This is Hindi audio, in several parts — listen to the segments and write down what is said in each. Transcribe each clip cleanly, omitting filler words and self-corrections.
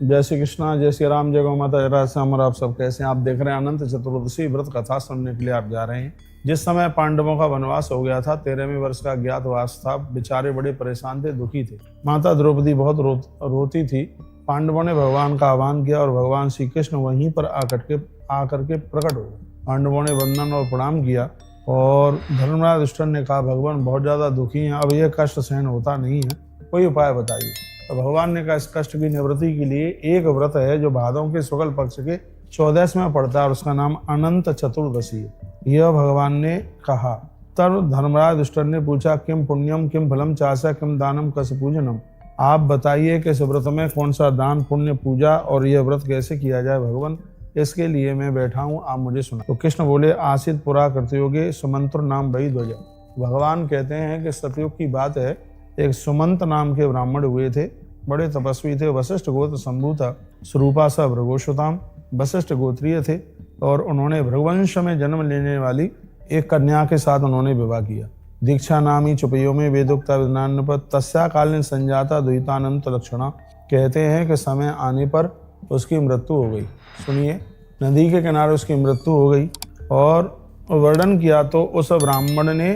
जय श्री कृष्णा, जय श्री राम, जय गौ माता, जय राधे श्याम। और आप सब कैसे हैं? आप देख रहे हैं अनंत चतुर्दशी व्रत कथा सुनने के लिए आप जा रहे हैं। जिस समय पांडवों का वनवास हो गया था, 13वें वर्ष का ज्ञातवास था, बेचारे बड़े परेशान थे, दुखी थे। माता द्रौपदी बहुत रोती थी। पांडवों ने भगवान का आह्वान किया और भगवान श्री कृष्ण वहीं पर आकर के प्रकट हो गए। पांडवों ने वंदन और प्रणाम किया और धर्मराज युधिष्ठिर ने कहा, भगवान बहुत ज्यादा दुखी हैं, अब यह कष्ट सहन होता नहीं है, कोई उपाय बताइए। तो भगवान ने कहा, इस कष्ट की निवृत्ति के लिए एक व्रत है जो भादों के शुक्ल पक्ष के 14वें पड़ता है और उसका नाम अनंत चतुर्दशी है। यह भगवान ने कहा। तब धर्मराज युधिष्ठिर ने पूछा, किम पुण्यम किम फलम चासा किम दानम कस पूजनम। आप बताइए कि इस व्रत में कौन सा दान, पुण्य, पूजा और यह व्रत कैसे किया जाए भगवान, इसके लिए मैं बैठा हूँ, आप मुझे सुना। तो कृष्ण बोले, आसित पुरा कर्तयोगे सुमंत्र नाम वही ध्वज। भगवान कहते हैं कि सतयुग की बात है, एक सुमंत नाम के ब्राह्मण हुए थे, बड़े तपस्वी थे, वशिष्ठ गोत्र संभू था, स्वरूपा स भृगुसुताम, वशिष्ठ गोत्रीय थे और उन्होंने भृगुवंश में जन्म लेने वाली एक कन्या के साथ उन्होंने विवाह किया। दीक्षा नामी चुपयो में वेदोक्ता विज्ञानपद तस्या कालीन संजाता द्वैतानंत लक्षणा। कहते हैं कि समय आने पर उसकी मृत्यु हो गई। सुनिए, नदी के किनारे उसकी मृत्यु हो गई और वर्णन किया तो उस ब्राह्मण ने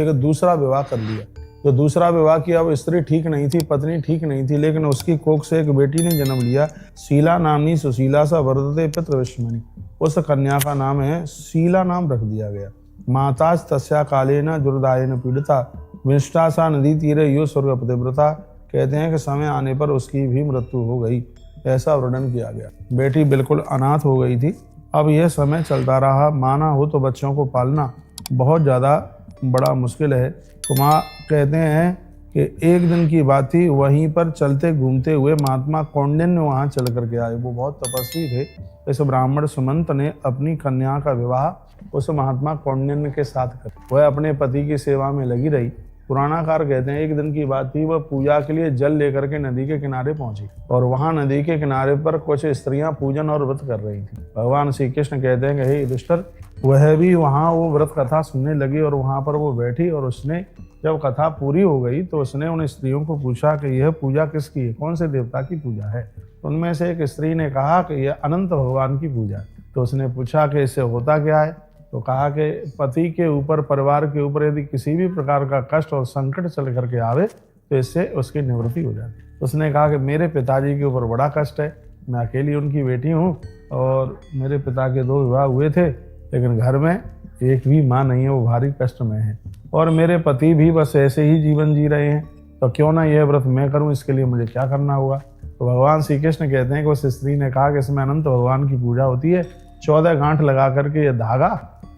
एक दूसरा विवाह कर लिया। जो दूसरा विवाह किया वो स्त्री ठीक नहीं थी, पत्नी ठीक नहीं थी, लेकिन उसकी कोख से एक बेटी ने जन्म लिया। शीला नामनी सुशीला सा वर्धते पितृ विश्वमणि। उस कन्या का नाम है शीला, नाम रख दिया गया। माता तस्या कालेन दुर्दायन पीड़िता विष्टा सा नदी तीरे यो स्वर्ग पतिव्रता। कहते हैं कि समय आने पर उसकी भी मृत्यु हो गई, ऐसा वर्णन किया गया। बेटी बिल्कुल अनाथ हो गई थी। अब यह समय चलता रहा। माना हो तो बच्चों को पालना बहुत ज़्यादा बड़ा मुश्किल है। तो माँ कहते हैं कि एक दिन की बात थी, वहीं पर चलते घूमते हुए महात्मा कौंडिन्य वहाँ चल करके आए। वो बहुत तपस्वी थे। इस ब्राह्मण सुमंत ने अपनी कन्या का विवाह उस महात्मा कौंडिन्य के साथ कर, वह अपने पति की सेवा में लगी रही। पुराणाकार कहते हैं एक दिन की बात थी, वह पूजा के लिए जल लेकर के नदी के किनारे पहुंची और वहां नदी के किनारे पर कुछ स्त्रियां पूजन और व्रत कर रही थी। भगवान श्री कृष्ण कहते हैं कि हे युधिष्ठिर, वह भी वहां वो व्रत कथा सुनने लगी और वहां पर वो बैठी और उसने जब कथा पूरी हो गई तो उसने उन स्त्रियों को पूछा कि यह पूजा किसकी है, कौन से देवता की पूजा है। उनमें से एक स्त्री ने कहा कि यह अनंत भगवान की पूजा है। तो उसने पूछा कि इससे होता क्या है। तो कहा कि पति के ऊपर, परिवार के ऊपर यदि किसी भी प्रकार का कष्ट और संकट चल करके आवे तो इससे उसकी निवृत्ति हो जाती। उसने कहा कि मेरे पिताजी के ऊपर बड़ा कष्ट है, मैं अकेली उनकी बेटी हूँ और मेरे पिता के 2 विवाह हुए थे, लेकिन घर में एक भी माँ नहीं है, वो भारी कष्ट में है और मेरे पति भी बस ऐसे ही जीवन जी रहे हैं। तो क्यों ना यह व्रत मैं करूँ, इसके लिए मुझे क्या करना होगा। तो भगवान श्री कृष्ण कहते हैं कि उस स्त्री ने कहा कि इसमें अनंत भगवान की पूजा होती है। 14 गांठ लगा करके यह धागा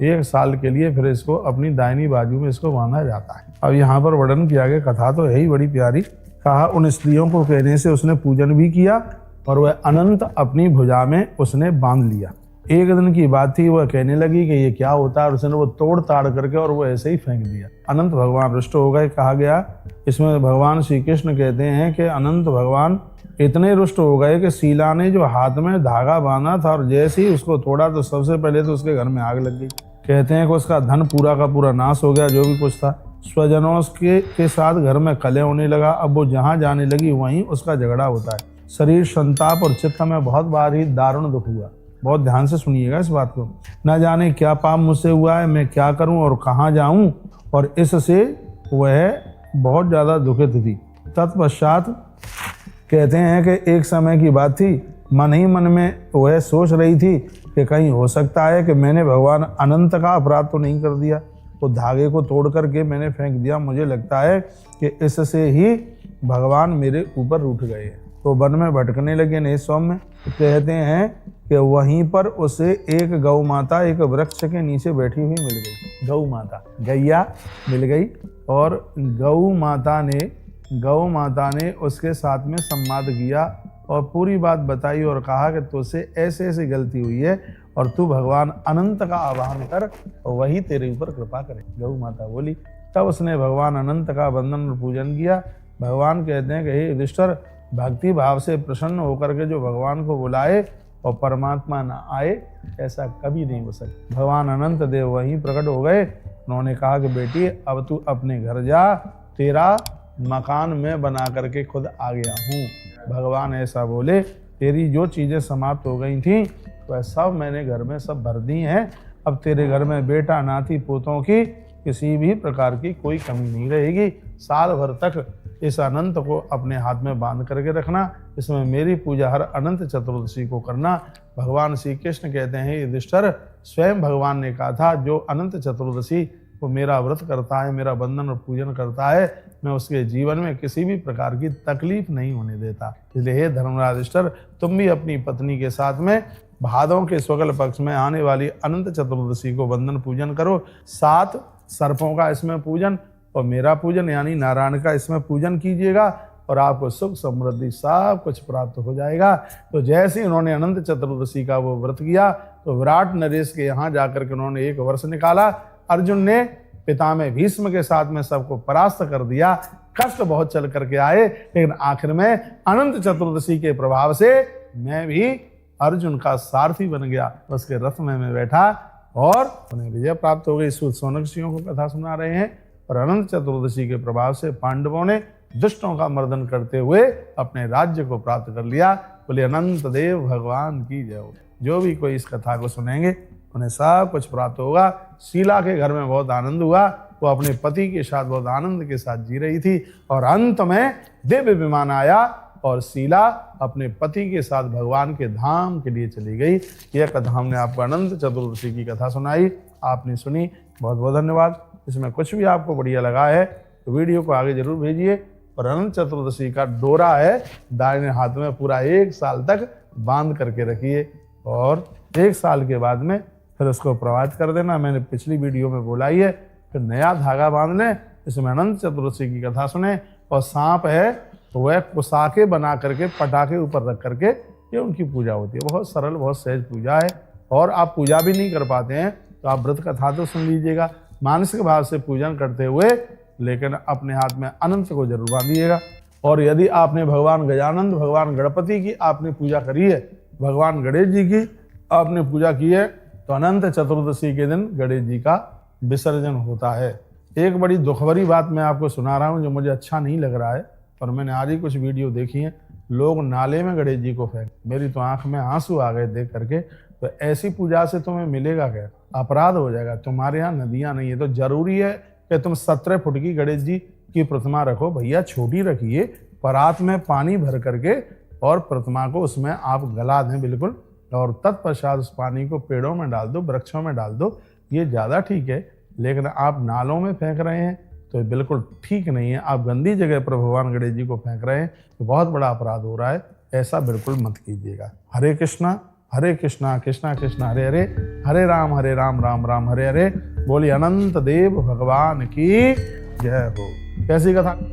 1 साल के लिए फिर इसको अपनी दाहिनी बाजू में इसको बांधा जाता है। अब यहाँ पर वर्णन किया गया, कथा तो है ही बड़ी प्यारी। कहा उन स्त्रियों को कहने से उसने पूजन भी किया और वह अनंत अपनी भुजा में उसने बांध लिया। एक दिन की बात थी, वह कहने लगी कि ये क्या होता है और उसने वो तोड़ ताड़ करके और वो ऐसे ही फेंक दिया। अनंत भगवान रुष्ट हो गए। कहा गया इसमें भगवान श्री कृष्ण कहते हैं कि अनंत भगवान इतने रुष्ट हो गए कि शीला ने जो हाथ में धागा बांधा था और जैसे ही उसको तोड़ा तो सबसे पहले तो उसके घर में आग लग गई। कहते हैं कि उसका धन पूरा का पूरा नाश हो गया, जो भी कुछ था। स्वजनों के साथ घर में कलह होने लगा। अब वो जहाँ जाने लगी वहीं उसका झगड़ा होता है। शरीर संताप और चित्त में बहुत बार ही दारुण दुख हुआ। बहुत ध्यान से सुनिएगा इस बात को। न जाने क्या पाप मुझसे हुआ है, मैं क्या करूं और कहाँ जाऊं, और इससे वह बहुत ज़्यादा दुखित थी। तत्पश्चात कहते हैं कि एक समय की बात थी, मन ही मन में वह सोच रही थी कि कहीं हो सकता है कि मैंने भगवान अनंत का अपराध तो नहीं कर दिया, तो धागे को तोड़ करके मैंने फेंक दिया। मुझे लगता है कि इससे ही भगवान मेरे ऊपर रूठ गए हैं। तो वन में भटकने लगे निसौम में। कहते हैं कि वहीं पर उसे एक गौ माता एक वृक्ष के नीचे बैठी हुई मिल गई। गौ माता, गैया मिल गई और गौ माता ने उसके साथ में संवाद किया और पूरी बात बताई और कहा कि तुझसे ऐसे ऐसी गलती हुई है और तू भगवान अनंत का आह्वान कर और वही तेरे ऊपर कृपा करे। गौ माता बोली। तब उसने भगवान अनंत का वंदन और पूजन किया। भगवान कहते हैं कि हे युधिष्ठिर, भक्ति भाव से प्रसन्न होकर के जो भगवान को बुलाए और परमात्मा न आए, ऐसा कभी नहीं हो सकता। भगवान अनंत देव वहीं प्रकट हो गए। उन्होंने कहा कि बेटी अब तू अपने घर जा, तेरा मकान में बना करके खुद आ गया हूँ। भगवान ऐसा बोले तेरी जो चीज़ें समाप्त हो गई थी वह सब मैंने घर में सब भर दी हैं। अब तेरे घर में बेटा नाती पोतों की किसी भी प्रकार की कोई कमी नहीं रहेगी। साल भर तक इस अनंत को अपने हाथ में बांध करके रखना। इसमें मेरी पूजा हर अनंत चतुर्दशी को करना। भगवान श्री कृष्ण कहते हैं युधिष्ठिर, स्वयं भगवान ने कहा था जो अनंत चतुर्दशी वो मेरा व्रत करता है, मेरा बंधन और पूजन करता है, मैं उसके जीवन में किसी भी प्रकार की तकलीफ नहीं होने देता। इसलिए हे धर्मराज युधिष्ठिर, तुम भी अपनी पत्नी के साथ में भादों के शुक्ल पक्ष में आने वाली अनंत चतुर्दशी को बंधन पूजन करो। 7 सर्पों का इसमें पूजन और मेरा पूजन यानी नारायण का इसमें पूजन कीजिएगा और आपको सुख समृद्धि सब कुछ प्राप्त हो जाएगा। तो जैसे उन्होंने अनंत चतुर्दशी का वो व्रत किया तो विराट नरेश के यहाँ जाकर के उन्होंने 1 वर्ष निकाला। अर्जुन ने पितामह भीष्म के साथ में सबको परास्त कर दिया। कष्ट बहुत चल करके आए, लेकिन आखिर में अनंत चतुर्दशी के प्रभाव से मैं भी अर्जुन का सारथी बन गया। उसके रथ में मैं बैठा और उन्हें विजय प्राप्त हो गई। सोनक को कथा सुना रहे हैं। और अनंत चतुर्दशी के प्रभाव से पांडवों ने दुष्टों का मर्दन करते हुए अपने राज्य को प्राप्त कर लिया। बोले अनंत देव भगवान की जय हो। जो भी कोई इस कथा को सुनेंगे उन्हें सब कुछ प्राप्त होगा। शीला के घर में बहुत आनंद हुआ। वो अपने पति के साथ बहुत आनंद के साथ जी रही थी और अंत में दिव्य विमान आया और शीला अपने पति के साथ भगवान के धाम के लिए चली गई। यह कथा हमने आपको अनंत चतुर्दशी की कथा सुनाई, आपने सुनी, बहुत बहुत धन्यवाद। इसमें कुछ भी आपको बढ़िया लगा है तो वीडियो को आगे जरूर भेजिए। और अनंत चतुर्दशी का डोरा है दाहिने हाथ में, पूरा 1 साल तक बांध करके रखिए और 1 साल के बाद में फिर उसको प्रवाहित कर देना। मैंने पिछली वीडियो में बोला ही है। फिर नया धागा बांध लें, इसमें अनंत चतुर्दशी की कथा सुने। और सांप है तो वह कुसाके बना करके पटाखे ऊपर रख करके ये उनकी पूजा होती है। बहुत सरल, बहुत सहज पूजा है। और आप पूजा भी नहीं कर पाते हैं तो आप व्रत कथा तो सुन लीजिएगा, मानसिक भाव से पूजन करते हुए, लेकिन अपने हाथ में अनंत को जरूर बांधिएगा। और यदि आपने भगवान गजानंद, भगवान गणपति की आपने पूजा करी है, भगवान गणेश जी की आपने पूजा की है, तो अनंत चतुर्दशी के दिन गणेश जी का विसर्जन होता है। एक बड़ी दुख भरी बात मैं आपको सुना रहा हूँ जो मुझे अच्छा नहीं लग रहा है, और मैंने आज ही कुछ वीडियो देखी है। लोग नाले में गणेश जी को फेंक, मेरी तो आंख में आंसू आ गए देख करके। तो ऐसी पूजा से तुम्हें मिलेगा क्या? अपराध हो जाएगा। तुम्हारे यहाँ नदियाँ नहीं है तो जरूरी है कि तुम 17 फुट की गणेश जी की प्रतिमा रखो। भैया छोटी रखिए, परात में पानी भर करके और प्रतिमा को उसमें आप गला दें बिल्कुल, और तत्पश्चात उस पानी को पेड़ों में डाल दो, वृक्षों में डाल दो, ये ज़्यादा ठीक है। लेकिन आप नालों में फेंक रहे हैं तो बिल्कुल ठीक नहीं है। आप गंदी जगह पर भगवान गणेश जी को फेंक रहे हैं तो बहुत बड़ा अपराध हो रहा है। ऐसा बिल्कुल मत कीजिएगा। हरे कृष्णा कृष्णा कृष्णा हरे हरे, हरे राम राम राम हरे हरे। बोलिए अनंत देव भगवान की जय हो। कैसी कथा?